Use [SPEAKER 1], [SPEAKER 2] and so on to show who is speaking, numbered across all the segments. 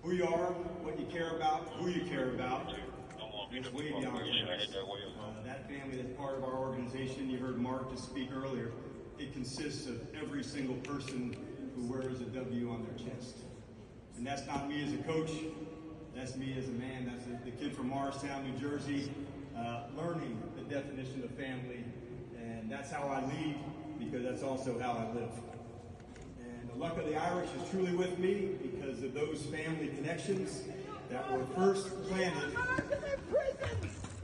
[SPEAKER 1] who you are, what you care about, who you care about. It's way beyond race. That family that's part of our organization, you heard Mark just speak earlier, it consists of every single person who wears a W on their chest. And that's not me as a coach, that's me as a man, that's the kid from Morristown, New Jersey, learning the definition of family. And that's how I lead, because that's also how I live. And the luck of the Irish is truly with me because of those family connections that were first planted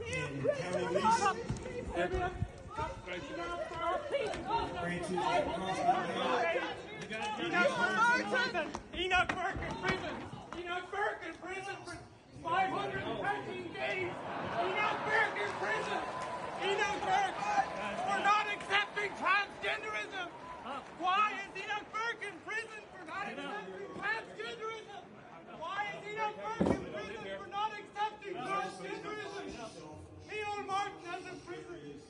[SPEAKER 1] in County Lease, branches across the land.
[SPEAKER 2] Enoch Burke in prison! Enoch Burke in prison for 513 days! Enoch Burke in prison! Enoch Burke for not accepting transgenderism! Why is Enoch Burke in prison for not accepting transgenderism? Why is Enoch Burke in prison for not accepting transgenderism? Neil Martin has imprisoned.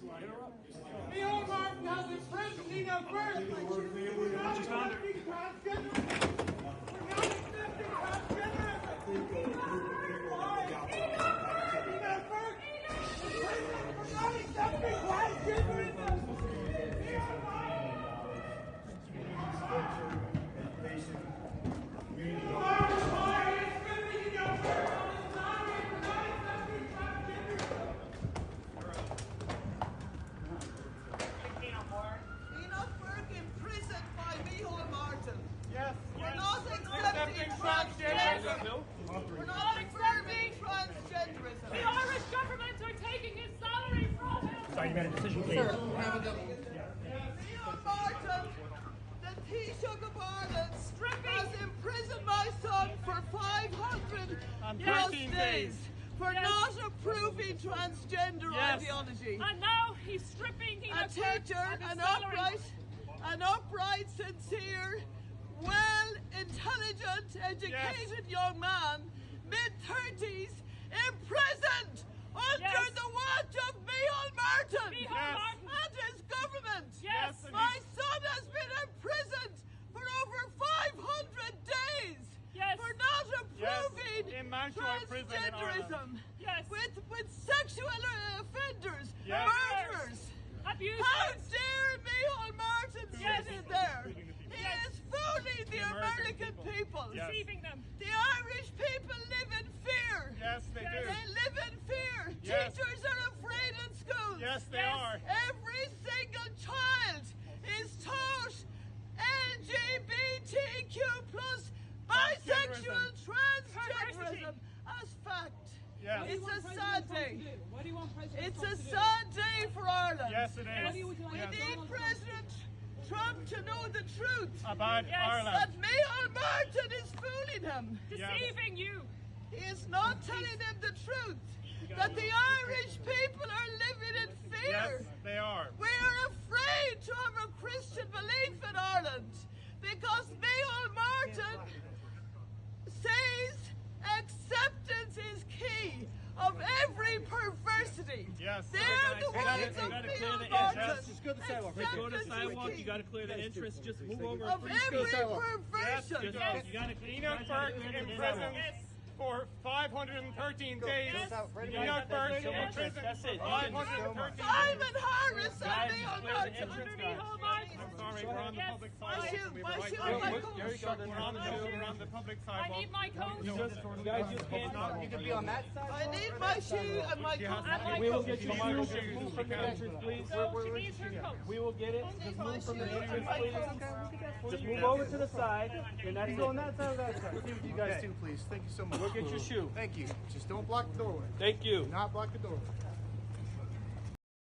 [SPEAKER 2] Neil Martin has imprisoned Enoch Burke for not accepting transgenderism. For not accepting transgenderism. Why? Enoch Burke in prison for not accepting transgenderism. Neil Martin.
[SPEAKER 3] Enoch Burke imprisoned by Micheál Martin.
[SPEAKER 2] Yes,
[SPEAKER 3] We're not accepting transgenderism. We're not accepting transgenderism.
[SPEAKER 4] The Irish government are taking his salary from him.
[SPEAKER 2] Sorry, you made a decision, please.
[SPEAKER 3] Micheál Martin, the Taoiseach of Ireland, has imprisoned my son for 500 plus days for not approving transgender ideology.
[SPEAKER 4] And now he's stripping
[SPEAKER 3] A teacher, an upright, sincere, well-intelligent, educated young man, mid-30s, imprisoned under the watch of Micheál Martin and his government.
[SPEAKER 4] Yes.
[SPEAKER 3] My son has been imprisoned for over 500 days for not approving
[SPEAKER 2] in Mountjoy prison in Ireland.
[SPEAKER 3] with sexual offenders, murderers.
[SPEAKER 4] Abusers.
[SPEAKER 3] How dare Micheál Martin sit in there? He is fooling the American people.
[SPEAKER 4] Deceiving them.
[SPEAKER 3] The Irish people live in fear.
[SPEAKER 2] Yes, they do.
[SPEAKER 3] They live in fear.
[SPEAKER 2] Yes.
[SPEAKER 3] Teachers are afraid in schools.
[SPEAKER 2] Yes, they are.
[SPEAKER 3] Every single child is taught LGBTQ plus bisexual transgenderism as fact.
[SPEAKER 2] Yes.
[SPEAKER 3] It's a sad day.
[SPEAKER 5] What do you want President
[SPEAKER 3] It's
[SPEAKER 5] Trump
[SPEAKER 3] a
[SPEAKER 5] to do?
[SPEAKER 3] sad day for Ireland.
[SPEAKER 2] Yes, it is.
[SPEAKER 3] We need President Trump to know the truth
[SPEAKER 2] About
[SPEAKER 3] that
[SPEAKER 2] Ireland.
[SPEAKER 3] Micheál Martin is fooling him.
[SPEAKER 4] Deceiving you.
[SPEAKER 3] He is not telling him the truth. That the Irish people are living in fear.
[SPEAKER 2] Yes, they are.
[SPEAKER 3] We are afraid to have a Christian belief in Ireland because Micheál Martin says acceptance is key of every perversity.
[SPEAKER 2] Yes.
[SPEAKER 3] They're the words of Micheál Martin.
[SPEAKER 6] Just go to the sidewalk.
[SPEAKER 3] Acceptance
[SPEAKER 6] Go to the
[SPEAKER 3] is
[SPEAKER 6] sidewalk.
[SPEAKER 3] key
[SPEAKER 6] You got to clear the entrance. Just move over.
[SPEAKER 3] of every perversion.
[SPEAKER 2] Yes,
[SPEAKER 6] You got to clear.
[SPEAKER 2] Enoch Burke in prison for 513 days. Enoch Burke in prison
[SPEAKER 6] That's
[SPEAKER 2] for
[SPEAKER 6] it.
[SPEAKER 2] 513 days.
[SPEAKER 3] Simon Harris and
[SPEAKER 6] Guys,
[SPEAKER 3] Micheál
[SPEAKER 6] clear the
[SPEAKER 3] Martin.
[SPEAKER 6] entrance,
[SPEAKER 4] Micheál
[SPEAKER 6] guys.
[SPEAKER 4] Martin.
[SPEAKER 2] I'm sorry, we're on the public
[SPEAKER 3] My
[SPEAKER 2] sidewalk.
[SPEAKER 3] shoe,
[SPEAKER 2] We
[SPEAKER 3] my
[SPEAKER 2] have
[SPEAKER 3] shoe,
[SPEAKER 2] right
[SPEAKER 3] my
[SPEAKER 2] to-
[SPEAKER 3] coat.
[SPEAKER 2] We're on the public
[SPEAKER 4] I
[SPEAKER 2] sidewalk.
[SPEAKER 4] need my coat.
[SPEAKER 6] You guys just can't.
[SPEAKER 7] You can be on that side.
[SPEAKER 3] I need my shoe and my coat.
[SPEAKER 4] And my
[SPEAKER 6] We will
[SPEAKER 4] coat.
[SPEAKER 6] get you
[SPEAKER 2] Shoes,
[SPEAKER 6] Just move from the entrance, please.
[SPEAKER 4] So she needs her coat.
[SPEAKER 6] We will get it. Just
[SPEAKER 3] My
[SPEAKER 6] move from
[SPEAKER 3] shoe
[SPEAKER 6] the
[SPEAKER 3] and
[SPEAKER 6] entrance,
[SPEAKER 3] my
[SPEAKER 6] please.
[SPEAKER 3] coat.
[SPEAKER 6] Just move over to the side. You're not going that side or that side.
[SPEAKER 7] See what you guys do, please. Thank you so much.
[SPEAKER 6] We'll get your shoe.
[SPEAKER 7] Thank you. Just don't block the doorway.
[SPEAKER 6] Thank you.
[SPEAKER 7] Do not block the doorway.